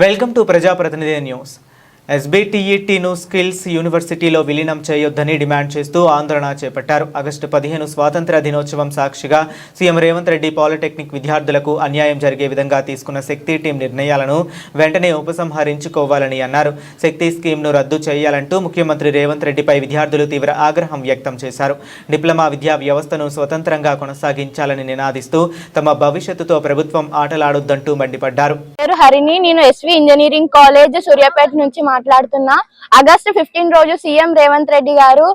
Welcome to ప్రజాప్రతినిధి news. ఎస్బీటీఈటీను skills యూనివర్సిటీలో విలీనం చేయొద్దని డిమాండ్ చేస్తూ ఆందోళన చేపట్టారు. ఆగస్టు 15 స్వాతంత్ర దినోత్సవం సాక్షిగా సీఎం రేవంత్ రెడ్డి పాలిటెక్నిక్ విద్యార్థులకు అన్యాయం జరిగే విధంగా తీసుకున్న శక్తి టీం నిర్ణయాలను వెంటనే ఉపసంహరించుకోవాలని అన్నారు. శక్తి స్కీమ్ను రద్దు చేయాలంటూ ముఖ్యమంత్రి రేవంత్ రెడ్డిపై విద్యార్థులు తీవ్ర ఆగ్రహం వ్యక్తం చేశారు. డిప్లొమా విద్యా వ్యవస్థను స్వతంత్రంగా కొనసాగించాలని నినాదిస్తూ తమ భవిష్యత్తుతో ప్రభుత్వం ఆటలాడొద్దంటూ మండిపడ్డారు. హరిని, నేను ఎస్వి ఇంజనీరింగ్ కాలేజ్ సూర్యాపేట నుంచి మాట్లాడుతున్నా. ఆగస్టు 15 రోజు సీఎం రేవంత్ రెడ్డి గారు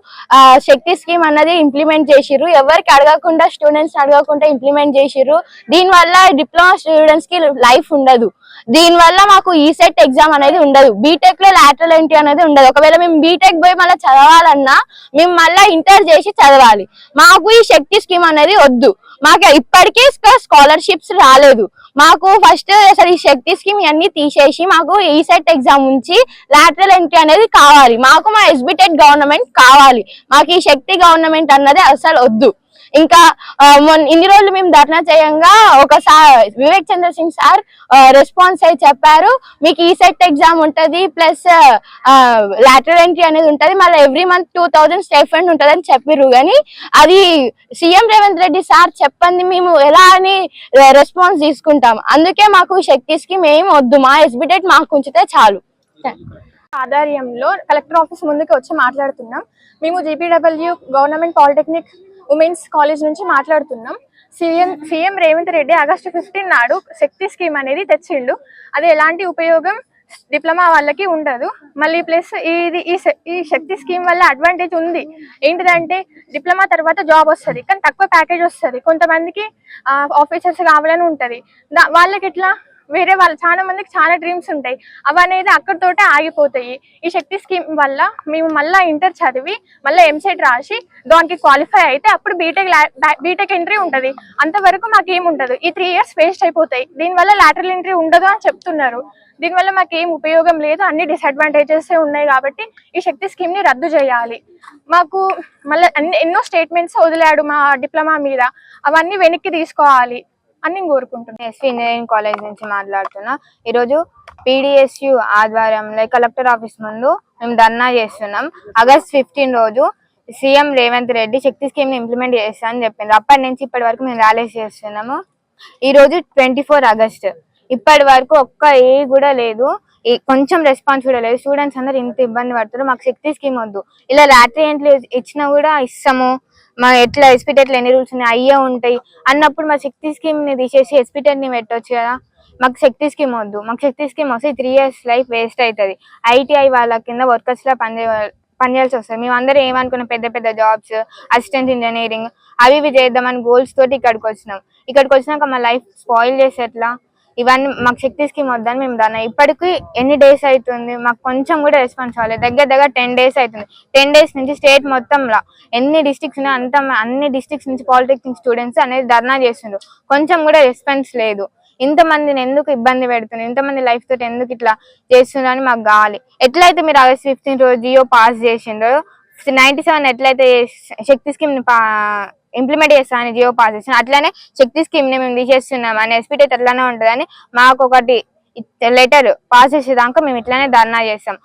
శక్తి స్కీమ్ అన్నది ఇంప్లిమెంట్ చేసిర్రు. ఎవరికి అడగకుండా, స్టూడెంట్స్ అడగకుండా ఇంప్లిమెంట్ చేసిర్రు. దీని వల్ల డిప్లొమా స్టూడెంట్స్ కి లైఫ్ ఉండదు. దీని వల్ల మాకు ఈసెట్ ఎగ్జామ్ అనేది ఉండదు. బీటెక్ లో లాటరల్ ఎంట్రీ అనేది ఉండదు. ఒకవేళ మేము బీటెక్ పోయి మళ్ళీ చదవాలన్నా మేము మళ్ళీ ఇంటర్ చేసి చదవాలి. మాకు ఈ శక్తి స్కీమ్ అనేది వద్దు. మాకు ఇప్పటికీ స్కాలర్షిప్స్ రాలేదు. మాకు ఫస్ట్ అసలు ఈ శక్తి స్కీమ్ అన్ని తీసేసి మాకు ఈసెట్ ఎగ్జామ్ ఉంచి లాటరల్ ఎంట్రీ అనేది కావాలి. మాకు మా ఎస్బిటెట్ గవర్నమెంట్ కావాలి. మాకు ఈ శక్తి గవర్నమెంట్ అన్నది అసలు వద్దు. ఇంకా ఇన్ని రోజులు మేము ధర్నా చేయంగా ఒకసారి వివేక్ చంద్ర సింగ్ సార్ రెస్పాన్స్ అయి చెప్పారు, మీకు ఈసెట్ ఎగ్జామ్ ఉంటది ప్లస్ లాటరల్ ఎంట్రీ అనేది ఉంటది, మళ్ళీ ఎవ్రీ మంత్ 2000 స్టైఫండ్ ఉంటది అని చెప్పిర్రు. కానీ అది సీఎం రేవంత్ రెడ్డి సార్ చెప్పండి మేము ఎలా అని రెస్పాన్స్ తీసుకుంటాం. అందుకే మాకు శక్తి స్కీమ్ ఏం వద్దు, మా ఎస్బిటెట్ మాకు ఉంచితే చాలు. ఆధ్వర్యంలో కలెక్టర్ ఆఫీస్ ముందుకు వచ్చి మాట్లాడుతున్నాం. మేము జీపీడబ్ల్యూ గవర్నమెంట్ పాలిటెక్నిక్ ఉమెన్స్ కాలేజ్ నుంచి మాట్లాడుతున్నాం. సీఎం రేవంత్ రెడ్డి ఆగస్టు 15 నాడు శక్తి స్కీమ్ అనేది తెచ్చిండు. అది ఎలాంటి ఉపయోగం డిప్లొమా వాళ్ళకి ఉండదు. మళ్ళీ ప్లస్ ఈ శక్తి స్కీమ్ వల్ల అడ్వాంటేజ్ ఉంది. ఏంటిదంటే డిప్లొమా తర్వాత జాబ్ వస్తుంది, కానీ తక్కువ ప్యాకేజ్ వస్తుంది. కొంతమందికి ఆఫీసర్స్ కావాలని ఉంటుంది. వాళ్ళకి ఎట్లా వేరే వాళ్ళు చాలా మందికి చాలా డ్రీమ్స్ ఉంటాయి, అవనేది అక్కడితోటే ఆగిపోతాయి. ఈ శక్తి స్కీమ్ వల్ల మేము మళ్ళీ ఇంటర్ చదివి మళ్ళీ ఎంసెట్ రాసి దానికి క్వాలిఫై అయితే అప్పుడు బీటెక్ ఎంట్రీ ఉంటుంది. అంతవరకు మాకు ఏముండదు. ఈ 3 years వేస్ట్ అయిపోతాయి. దీనివల్ల లాటరల్ ఎంట్రీ ఉండదు అని చెప్తున్నారు. దీనివల్ల మాకు ఏం ఉపయోగం లేదు, అన్ని డిసడ్వాంటేజెస్ ఉన్నాయి. కాబట్టి ఈ శక్తి స్కీమ్ ని రద్దు చేయాలి. మాకు మళ్ళీ ఎన్నో స్టేట్మెంట్స్ వదిలాడు మా డిప్లొమా మీద, అవన్నీ వెనక్కి తీసుకోవాలి అని కోరుకుంటున్నాను. ఎస్వి ఇంజనీరింగ్ కాలేజ్ నుంచి మాట్లాడుతున్నా. ఈరోజు పీడిఎస్యు ఆధ్వర్యంలో కలెక్టర్ ఆఫీస్ ముందు మేము ధర్నా చేస్తున్నాం. ఆగస్ట్ 15 రోజు సీఎం రేవంత్ రెడ్డి శక్తి స్కీమ్ ని ఇంప్లిమెంట్ చేస్తా అని చెప్పింది. అప్పటి నుంచి ఇప్పటి వరకు మేము ర్యాలీస్ చేస్తున్నాము. ఈ రోజు 24 ఆగస్ట్, ఇప్పటి వరకు ఒక్క ఏ కూడా లేదు, కొంచెం రెస్పాన్స్ కూడా లేదు. స్టూడెంట్స్ అందరు ఇంత ఇబ్బంది పడుతున్నారు. మాకు శక్తి స్కీమ్ వద్దు. ఇలా లాటరీ ఎంట్రీ ఇచ్చినా కూడా ఇస్తాము. మా ఎట్లా ఎస్పీటెట్ ఎన్ని రూల్స్ ఉన్నాయి అయ్యే ఉంటాయి అన్నప్పుడు మా శక్తి స్కీమ్ ని తీసేసి ఎస్పీటెట్ ని పెట్టొచ్చు కదా. మాకు శక్తి స్కీమ్ వద్దు. మాకు శక్తి స్కీమ్ వస్తే 3 years లైఫ్ వేస్ట్ అవుతుంది. ఐటీఐ వాళ్ళ కింద వర్కర్స్ లా పనిచేయాల్సి వస్తుంది. మేము అందరూ ఏమనుకున్నాం, పెద్ద పెద్ద జాబ్స్, అసిస్టెంట్ ఇంజనీరింగ్ అవి ఇవి చేద్దామని గోల్స్ తోటి ఇక్కడికి వచ్చినాం. ఇక్కడికి వచ్చినాక మా లైఫ్ స్పాయిల్ చేసి ఎట్లా, ఇవన్నీ మాకు శక్తి స్కీమ్ వద్దని మేము దాన్ని ఇప్పటికీ ఎన్ని డేస్ అవుతుంది, మాకు కొంచెం కూడా రెస్పాన్స్ అవ్వలేదు. దగ్గర 10 days అవుతుంది. 10 days నుంచి స్టేట్ మొత్తంలో ఎన్ని డిస్ట్రిక్ట్స్ ఉన్నాయి అన్ని డిస్ట్రిక్ట్స్ నుంచి పాలిటెక్నిక్ స్టూడెంట్స్ అనేది ధర్నా చేస్తుండ్రు. కొంచెం కూడా రెస్పాన్స్ లేదు. ఇంతమందిని ఎందుకు ఇబ్బంది పెడుతున్నారు, ఇంతమంది లైఫ్ తోటి ఎందుకు ఇట్లా చేస్తున్నారు అని మాకు కావాలి. ఎట్లయితే మీరు ఆగస్ట్ 15 రోజు జియో పాస్ చేసిండ్రో, 97 ఎట్లయితే శక్తి స్కీమ్ ని ఇంప్లిమెంట్ చేస్తా అని జియో పాస్ చేస్తున్నాం, అట్లానే శక్తి స్కీమ్ ని మేము తీసేస్తున్నాం అని ఎస్పీటెట్ అట్లానే ఉంటుందని మాకు ఒకటి లెటర్ పాస్ చేసేదాకా మేము ఇట్లానే ధర్నా చేస్తాం.